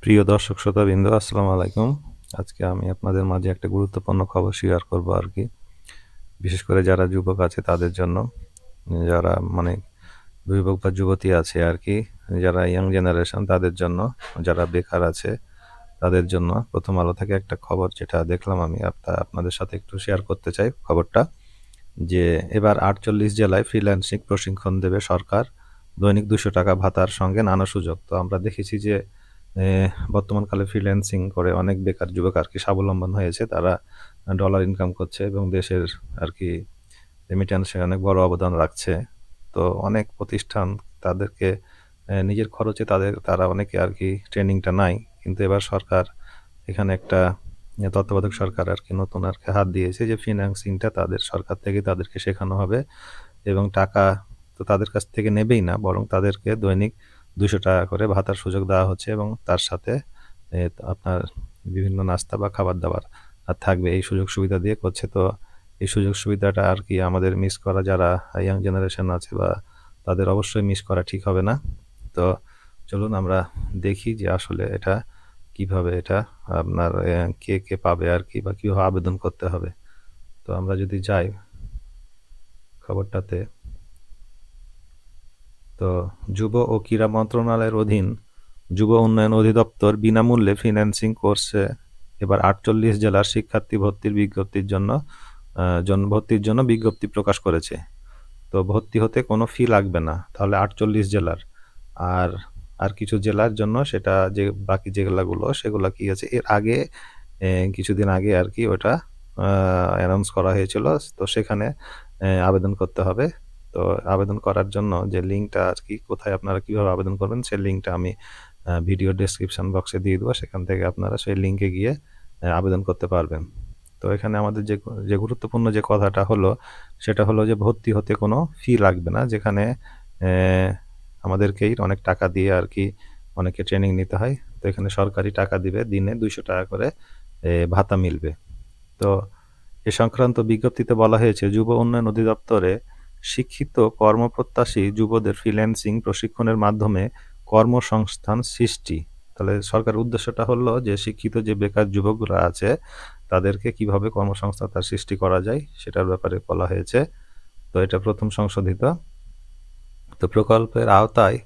প্রিয় দর্শক শ্রোতাবৃন্দ, আসসালামু আলাইকুম। আজকে আমি আপনাদের মাঝে একটা গুরুত্বপূর্ণ খবর শেয়ার করব আর কি। বিশেষ করে যারা যুবক আছে তাদের জন্য, যারা মানে যুবক বা যুবতী আছে আর কি, যারা ইয়াং জেনারেশন তাদের জন্য, যারা বেকার আছে তাদের জন্য প্রথম আলো থেকে একটা খবর যেটা দেখলাম আমি আপনাদের সাথে একটু শেয়ার করতে চাই খবরটা। যে এবার 48 জেলায় ফ্রিল্যান্সিং প্রশিক্ষণ দেবে সরকার, দৈনিক 200 টাকা ভাতার সঙ্গে নানা সুযোগ। তো আমরা দেখেছি যে বর্তমানকালে ফ্রিল্যান্সিং করে অনেক বেকার যুবক আর কি স্বাবলম্বন হয়েছে, তারা ডলার ইনকাম করছে এবং দেশের আর কি রেমিট্যান্সে অনেক বড় অবদান রাখছে। তো অনেক প্রতিষ্ঠান তাদেরকে নিজের খরচে তারা অনেকে আর কি ট্রেনিংটা নাই, কিন্তু এবার সরকার এখানে একটা তত্ত্বাবধায়ক সরকার আর কি নতুন আর কি হাত দিয়েছে যে ফিন্যান্সিংটা তাদের সরকার থেকে তাদেরকে শেখানো হবে এবং টাকা তো তাদের কাছ থেকে নেবেই না, বরং তাদেরকে দৈনিক 200 টাকা করে ভাতার সুযোগ দেওয়া হচ্ছে এবং তার সাথে আপনার বিভিন্ন নাস্তা বা খাবার দাবার আর থাকবে, এই সুযোগ সুবিধা দিয়ে করছে। তো এই সুযোগ সুবিধাটা আর কি আমাদের মিস করা, যারা ইয়াং জেনারেশন আছে বা তাদের অবশ্যই মিস করা ঠিক হবে না। তো চলুন আমরা দেখি যে আসলে এটা কিভাবে এটা আপনার কে কে পাবে আর কি, বা কিভাবে আবেদন করতে হবে। তো আমরা যদি যাই খবরটাতে, তো যুব ও ক্রীড়া মন্ত্রণালয়ের অধীন যুব উন্নয়ন অধিদপ্তর বিনামূল্যে ফিন্যান্সিং কোর্সে এবার 48 জেলার শিক্ষার্থী ভর্তির জন্য বিজ্ঞপ্তি প্রকাশ করেছে। তো ভর্তি হতে কোনো ফি লাগবে না, তাহলে 48 জেলার। আর আর কিছু জেলার জন্য সেটা যে বাকি জেলাগুলো সেগুলো কি আছে, এর আগে কিছুদিন আগে আর কি ওটা অ্যানাউন্স করা হয়েছিল। তো সেখানে আবেদন করতে হবে। তো আবেদন করার জন্য যে লিঙ্কটা আর কি, কোথায় আপনারা কিভাবে আবেদন করবেন সেই লিঙ্কটা আমি ভিডিও ডেসক্রিপশন বক্সে দিয়ে দেবো, সেখান থেকে আপনারা সেই লিঙ্কে গিয়ে আবেদন করতে পারবেন। তো এখানে আমাদের যে গুরুত্বপূর্ণ যে কথাটা হলো সেটা হলো যে ভর্তি হতে কোনো ফি লাগবে না, যেখানে আমাদেরকেই অনেক টাকা দিয়ে আর কি অনেকে ট্রেনিং নিতে হয়। তো এখানে সরকারি টাকা দিবে, দিনে 200 টাকা করে ভাতা মিলবে। তো এ সংক্রান্ত বিজ্ঞপ্তিতে বলা হয়েছে যুব উন্নয়ন অধিদপ্তরে শিক্ষিত কর্মপ্রত্যাশী যুবদের ফ্রিল্যান্সিং প্রশিক্ষণের মাধ্যমে কর্মসংস্থান সৃষ্টি। তাহলে সরকারের উদ্দেশ্যটা হলো যে শিক্ষিত যে বেকার যুবকরা আছে তাদেরকে কিভাবে কর্মসংস্থান সৃষ্টি করা যায় সেটার ব্যাপারে বলা হয়েছে। তো এটা প্রথম সংশোধিত। তো প্রকল্পের আওতায়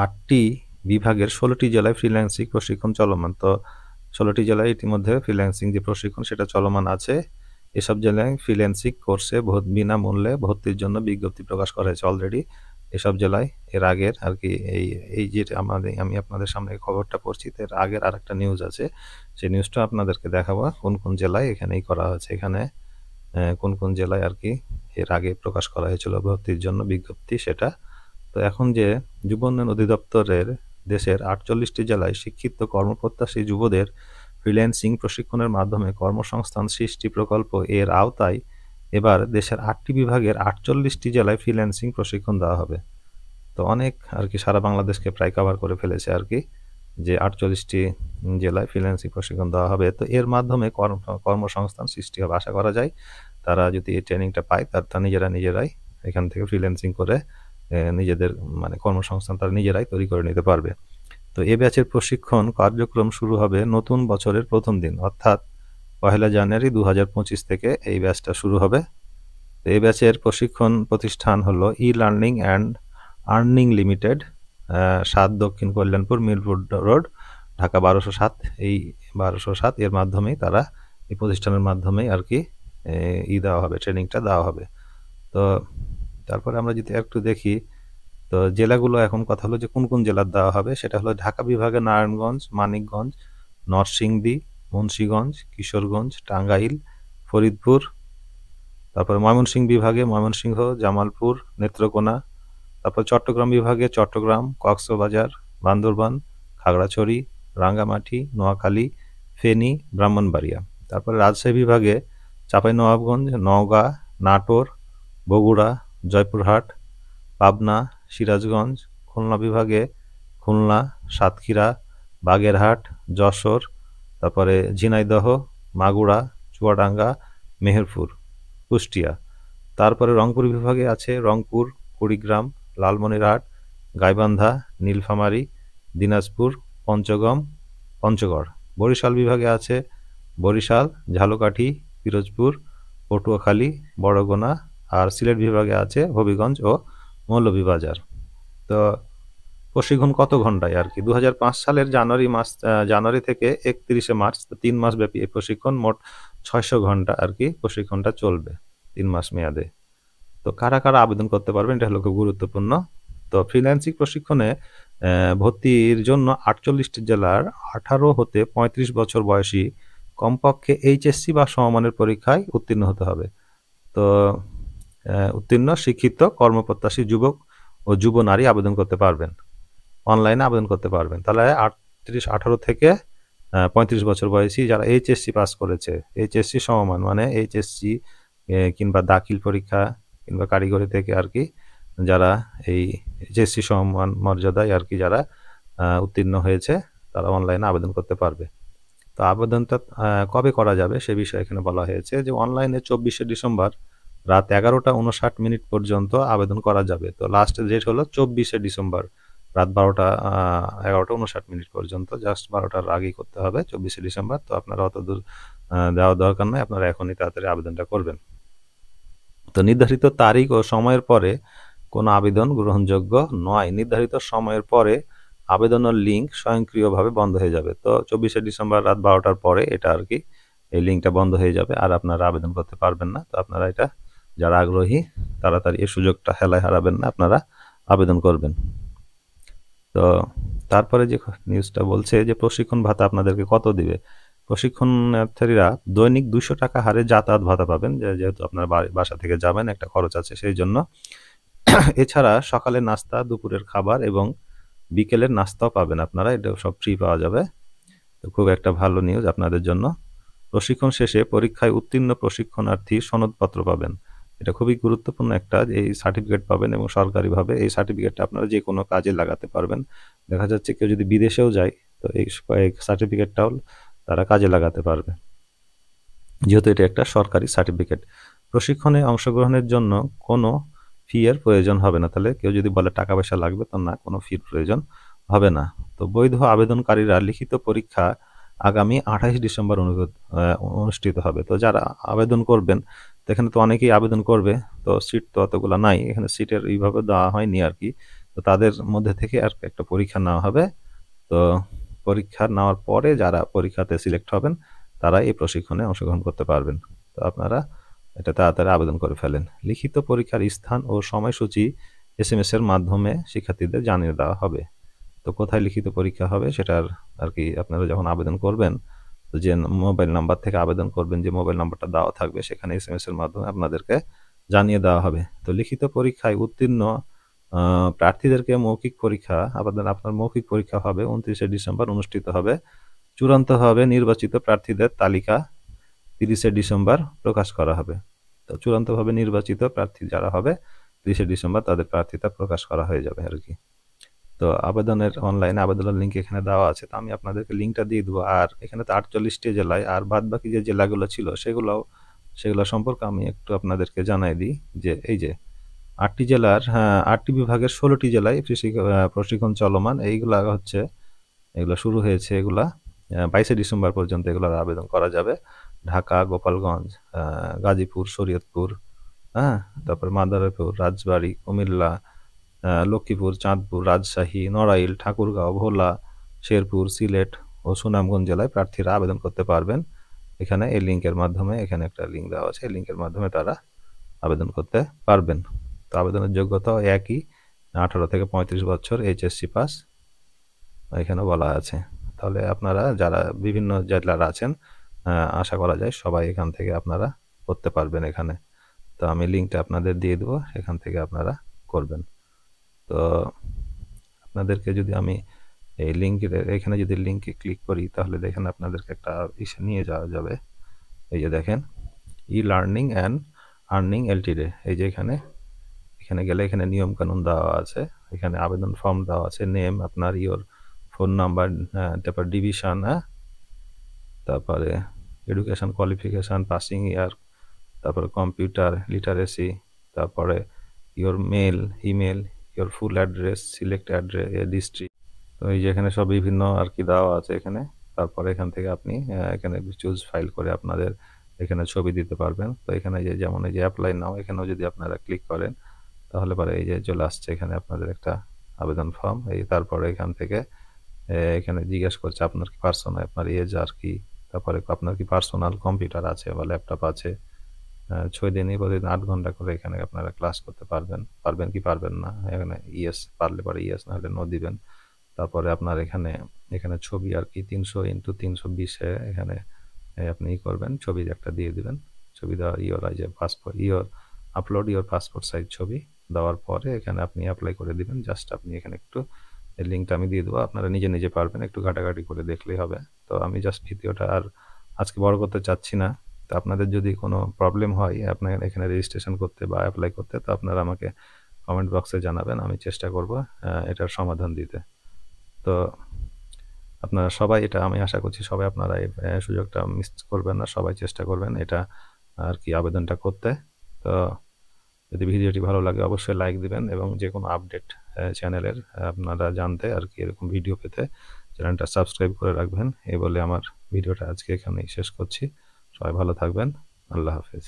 8টি বিভাগের 16টি জেলায় ফ্রিল্যান্সিং প্রশিক্ষণ চলমান। তো 16টি জেলায় ইতিমধ্যে ফ্রিল্যান্সিং যে প্রশিক্ষণ সেটা চলমান আছে। এসব জেলায় ফ্রিল্যান্সিং কোর্সে বিনামূল্যে ভর্তির জন্য বিজ্ঞপ্তি প্রকাশ করা হয়েছে অলরেডি। এসব জেলায় এর আগের আর কি এই যে আমি আপনাদের সামনে খবরটা পড়ছি, এর আগের আরেকটা নিউজ আছে, সেই নিউজটা আপনাদেরকে দেখাবো কোন কোন জেলায় এখানেই করা হয়েছে, এখানে কোন কোন জেলায় আর কি এর আগে প্রকাশ করা হয়েছিল ভর্তির জন্য বিজ্ঞপ্তি সেটা। তো এখন যে যুব উন্নয়ন অধিদপ্তরের দেশের 48টি জেলায় শিক্ষিত কর্মপ্রত্যাশী যুবদের ফ্রিল্যান্সিং প্রশিক্ষণের মাধ্যমে কর্মসংস্থান সৃষ্টি প্রকল্প এর আওতায় এবার দেশের 8টি বিভাগের 48টি জেলায় ফ্রিল্যান্সিং প্রশিক্ষণ দেওয়া হবে। তো অনেক আর কি সারা বাংলাদেশকে প্রায় কভার করে ফেলেছে আর কি, যে 48টি জেলায় ফ্রিল্যান্সিং প্রশিক্ষণ দেওয়া হবে। তো এর মাধ্যমে কর্মসংস্থান সৃষ্টি হবে। আশা করা যায় তারা যদি এই ট্রেনিংটা পায় তারা নিজেরাই এখান থেকে ফ্রিল্যান্সিং করে নিজেদের মানে কর্মসংস্থান তারা নিজেরাই তৈরি করে নিতে পারবে। তো এ ব্যাচের প্রশিক্ষণ কার্যক্রম শুরু হবে নতুন বছরের প্রথম দিন, অর্থাৎ 1 জানুয়ারি 2025 থেকে এই ব্যাচটা শুরু হবে। তো এই ব্যাচের প্রশিক্ষণ প্রতিষ্ঠান হলো ই-লার্নিং অ্যান্ড আর্নিং লিমিটেড, 7 দক্ষিণ কল্যাণপুর মিরপুর রোড, ঢাকা 1207। এই 1207 এর মাধ্যমেই তারা এই প্রতিষ্ঠানের মাধ্যমেই আর কি দেওয়া হবে, ট্রেনিংটা দেওয়া হবে। তো তারপরে আমরা যদি একটু দেখি, তো জেলাগুলো এখন কথা হলো যে কোন কোন জেলার দেওয়া হবে, সেটা হলো ঢাকা বিভাগে নারায়ণগঞ্জ, মানিকগঞ্জ, নরসিংদী, মুন্সিগঞ্জ, কিশোরগঞ্জ, টাঙ্গাইল, ফরিদপুর। তারপরে ময়মনসিংহ বিভাগে ময়মনসিংহ, জামালপুর, নেত্রকোনা। তারপর চট্টগ্রাম বিভাগে চট্টগ্রাম, কক্সবাজার, বান্দরবান, খাগড়াছড়ি, রাঙ্গামাটি, নোয়াখালী, ফেনী, ব্রাহ্মণবাড়িয়া। তারপরে রাজশাহী বিভাগে চাঁপাইনবাবগঞ্জ, নওগাঁ, নাটোর, বগুড়া, জয়পুরহাট, পাবনা, সিরাজগঞ্জ। খুলনা বিভাগে খুলনা, সাতক্ষীরা, বাগেরহাট, যশোর, তারপরে ঝিনাইদহ, মাগুরা, চুয়াডাঙ্গা, মেহেরপুর, কুষ্টিয়া। তারপরে রংপুর বিভাগে আছে রংপুর, কুড়িগ্রাম, লালমনিরহাট, গাইবান্ধা, নীলফামারী, দিনাজপুর, পঞ্চগড়, পঞ্চগড়। বরিশাল বিভাগে আছে বরিশাল, ঝালকাঠি, পিরোজপুর, পটুয়াখালী, বরগুনা। আর সিলেট বিভাগে আছে হবিগঞ্জ ও মৌলভীবাজার। তো প্রশিক্ষণ কত ঘন্টায় আর কি? 2005 সালের জানুয়ারি থেকে 31শে মার্চ, 3 মাস ব্যাপী এই প্রশিক্ষণ। মোট 600 ঘন্টা আর কি প্রশিক্ষণটা চলবে 3 মাস মেয়াদে। তো কারা কারা আবেদন করতে পারবেন, এটা হলো খুব গুরুত্বপূর্ণ। তো ফ্রিল্যান্সিং প্রশিক্ষণে ভর্তির জন্য 48টি জেলার 18 হতে 35 বছর বয়সী কমপক্ষে এইচএসসি বা সমমানের পরীক্ষায় উত্তীর্ণ হতে হবে। তো উত্তীর্ণ শিক্ষিত কর্মপ্রত্যাশী যুবক ও যুব নারী আবেদন করতে পারবেন, অনলাইনে আবেদন করতে পারবেন। তাহলে 18 থেকে 35 বছর বয়সী যারা এইচএসসি পাস করেছে, এইচএসসি সমমান মানে এইচএসসি কিংবা দাখিল পরীক্ষা কিংবা কারিগরি থেকে আর কি, যারা এই এইচএসসি সমমান মর্যাদায় আর কি যারা উত্তীর্ণ হয়েছে, তারা অনলাইনে আবেদন করতে পারবে। তো আবেদনটা কবে করা যাবে সে বিষয়ে এখানে বলা হয়েছে যে অনলাইনে 24শে ডিসেম্বর রাত 11:59 পর্যন্ত আবেদন করা যাবে। তো লাস্ট ডেট হলো 24শে ডিসেম্বর রাত 11:59 পর্যন্ত, জাস্ট 12টার আগেই করতে হবে 24শে ডিসেম্বর। তো আপনারা অত দূর দেওয়ার দরকার নয়, আপনারা এখনই তাড়াতাড়ি আবেদনটা করবেন। তো নির্ধারিত তারিখ ও সময়ের পরে কোনো আবেদন গ্রহণযোগ্য নয়। নির্ধারিত সময়ের পরে আবেদনের লিঙ্ক স্বয়ংক্রিয়ভাবে বন্ধ হয়ে যাবে। তো 24শে ডিসেম্বর রাত 12টার পরে এটা আর কি এই লিঙ্কটা বন্ধ হয়ে যাবে, আর আপনারা আবেদন করতে পারবেন না। তো আপনারা এটা, যারা আগ্রহী, তাড়াতাড়ি এই সুযোগটা হেলায় হারাবেন না, আপনারা আবেদন করবেন। তো তারপরে যে নিউজটা বলছে যে প্রশিক্ষণ ভাতা আপনাদেরকে কত দিবে। প্রশিক্ষণার্থীরা দৈনিক 200 টাকা হারে যাতায়াত ভাতা পাবেন, যেহেতু আপনার বাসা থেকে যাবেন, একটা খরচ আছে সেই জন্য। এছাড়া সকালের নাস্তা, দুপুরের খাবার এবং বিকেলের নাস্তাও পাবেন আপনারা, এটা সব ফ্রি পাওয়া যাবে। তো খুব একটা ভালো নিউজ আপনাদের জন্য। প্রশিক্ষণ শেষে পরীক্ষায় উত্তীর্ণ প্রশিক্ষণার্থী সনদপত্র পাবেন। এটা খুবই গুরুত্বপূর্ণ একটা, এই সার্টিফিকেট পাবেন এবং সরকারিভাবে এই সার্টিফিকেটটা আপনারা যে কোনো কাজে লাগাতে পারবেন। দেখা যাচ্ছে কেউ যদি বিদেশেও যায়, তো এই সার্টিফিকেটটাও তারা কাজে লাগাতে পারবে, যেহেতু এটা একটা সরকারি সার্টিফিকেট। প্রশিক্ষণে অংশগ্রহণের জন্য কোনো ফি এর প্রয়োজন হবে না। তাহলে কেউ যদি বলে টাকা পয়সা লাগবে, তো না, কোনো ফির প্রয়োজন হবে না। তো বৈধ আবেদনকারীরা লিখিত পরীক্ষা আগামী 28 ডিসেম্বর অনুষ্ঠিত হবে। তো যারা আবেদন করবেন, তো এখানে তো অনেকেই আবেদন করবে, তো সিট তো অতগুলো নাই, এখানে সিটের এইভাবে দেওয়া হয়নি আর কি। তো তাদের মধ্যে থেকে আর একটা পরীক্ষা নেওয়া হবে। তো পরীক্ষা নেওয়ার পরে যারা পরীক্ষাতে সিলেক্ট হবেন, তারা এই প্রশিক্ষণে অংশগ্রহণ করতে পারবেন। তো আপনারা এটা তাড়াতাড়ি আবেদন করে ফেলেন। লিখিত পরীক্ষার স্থান ও সময়সূচি SMS এর মাধ্যমে শিক্ষার্থীদের জানিয়ে দেওয়া হবে। তো কোথায় লিখিত পরীক্ষা হবে সেটার আর কি আপনারা যখন আবেদন করবেন, তো যে মোবাইল নাম্বার থেকে আবেদন করবেন, যে মোবাইল নাম্বারটা দেওয়া থাকবে, সেখানে SMS এর মাধ্যমে আপনাদেরকে জানিয়ে দেওয়া হবে। তো লিখিত পরীক্ষায় উত্তীর্ণ প্রার্থীদেরকে মৌখিক পরীক্ষা, আপনার মৌখিক পরীক্ষা হবে 29শে ডিসেম্বর অনুষ্ঠিত হবে। চূড়ান্ত হবে নির্বাচিত প্রার্থীদের তালিকা 30শে ডিসেম্বর প্রকাশ করা হবে। তো চূড়ান্তভাবে নির্বাচিত প্রার্থী যারা হবে 30শে ডিসেম্বর তাদের প্রার্থিতা প্রকাশ করা হয়ে যাবে আর কি। তো আবেদনের অনলাইনে আবেদনের লিঙ্ক এখানে দেওয়া আছে, তো আমি আপনাদেরকে লিঙ্কটা দিয়ে দেবো। আর এখানে তো 48টি জেলায়, আর বাদ বাকি যে জেলাগুলো ছিল সেগুলো সম্পর্কে আমি একটু আপনাদেরকে জানাই দিই। যে এই যে 8টি জেলার, হ্যাঁ 8টি বিভাগের 16টি জেলায় প্রশিক্ষণ চলমান। এগুলো শুরু হয়েছে, এগুলা 22শে ডিসেম্বর পর্যন্ত এগুলোর আবেদন করা যাবে। ঢাকা, গোপালগঞ্জ, গাজীপুর, শরীয়তপুর, হ্যাঁ, তারপর মাদারীপুর, রাজবাড়ী, কুমিল্লা, লক্ষ্মীপুর, চাঁদপুর, রাজশাহী, নড়াইল, ঠাকুরগাঁও, ভোলা, শেরপুর, সিলেট ও সুনামগঞ্জ জেলায় প্রার্থীরা আবেদন করতে পারবেন। এখানে এই লিঙ্কের মাধ্যমে, এখানে একটা লিঙ্ক দেওয়া আছে, এই লিঙ্কের মাধ্যমে তারা আবেদন করতে পারবেন। তো আবেদনের যোগ্যতাও একই, 18 থেকে 35 বছর, এইচএসসি পাস এখানে বলা আছে। তাহলে আপনারা যারা বিভিন্ন জেলার আছেন, আশা করা যায় সবাই এখান থেকে আপনারা করতে পারবেন এখানে। তো আমি লিঙ্কটা আপনাদের দিয়ে দেবো, এখান থেকে আপনারা করবেন। তো আপনাদেরকে যদি আমি এই লিঙ্কের এখানে যদি লিঙ্কে ক্লিক করি, তাহলে দেখেন আপনাদেরকে একটা ইসে নিয়ে যাওয়া যাবে। এই যে দেখেন, ই-লার্নিং অ্যান্ড আর্নিং এলটিডি। এই যে এখানে গেলে এখানে নিয়ম কানুন দেওয়া আছে, এখানে আবেদন ফর্ম দেওয়া আছে, নেম, আপনার ইওর ফোন নাম্বার, তারপর ডিভিশন, তারপরে এডুকেশন কোয়ালিফিকেশান, পাসিং ইয়ার, তারপরে কম্পিউটার লিটারেসি, তারপরে your mail, email, your full address, select address, district. তো এই যে এখানে সব বিভিন্ন আর কি দেওয়া আছে এখানে। তারপরে এখান থেকে আপনি এখানে চুজ ফাইল করে আপনাদের এখানে ছবি দিতে পারবেন। তো এখানে যেমন এই যে অ্যাপ্লাই নাও, এখানেও যদি আপনারা ক্লিক করেন তাহলে পরে এই যে চলে আসছে এখানে আপনাদের একটা আবেদন ফর্ম। তারপরে এখান থেকে এখানে জিজ্ঞেস করছে আপনার কি পার্সোনাল, আপনার এজ আর কি, তারপরে আপনার কি পার্সোনাল কম্পিউটার আছে বা ল্যাপটপ আছে। 6 দিনই প্রতিদিন 8 ঘন্টা করে এখানে আপনারা ক্লাস করতে পারবেন। পারবেন কি পারবেন না? এখানে ইয়েস পারলে পরে ইয়েস, না হলে নো দিবেন। তারপরে আপনার এখানে ছবি আর কি 300x320 এখানে আপনি করবেন, ছবি একটা দিয়ে দিবেন। ছবি দেওয়া আপলোড ইওর পাসপোর্ট সাইজ ছবি দেওয়ার পরে এখানে আপনি অ্যাপ্লাই করে দিবেন। জাস্ট আপনি এখানে একটু এই লিঙ্কটা আমি দিয়ে দেবো, আপনারা নিজে পারবেন, একটু ঘাটাঘাটি করে দেখলেই হবে। তো আমি জাস্ট ভিডিওটা আর আজকে বড় করতে চাচ্ছি না। তো আপনাদের যদি কোনো প্রবলেম হয় আপনার এখানে রেজিস্ট্রেশন করতে বা অ্যাপ্লাই করতে, তো আপনারা আমাকে কমেন্ট বক্সে জানাবেন, আমি চেষ্টা করব এটার সমাধান দিতে। তো আপনারা সবাই, এটা আমি আশা করছি সবাই আপনারা এই সুযোগটা মিস করবেন না, সবাই চেষ্টা করবেন এটা আর কি আবেদনটা করতে। তো যদি ভিডিওটি ভালো লাগে অবশ্যই লাইক দিবেন এবং যে কোনো আপডেট চ্যানেলের আপনারা জানতে আর কি এরকম ভিডিও পেতে চ্যানেলটা সাবস্ক্রাইব করে রাখবেন। এই বলে আমার ভিডিওটা আজকে এখানেই শেষ করছি। সবাই ভালো থাকবেন। আল্লাহ হাফেজ।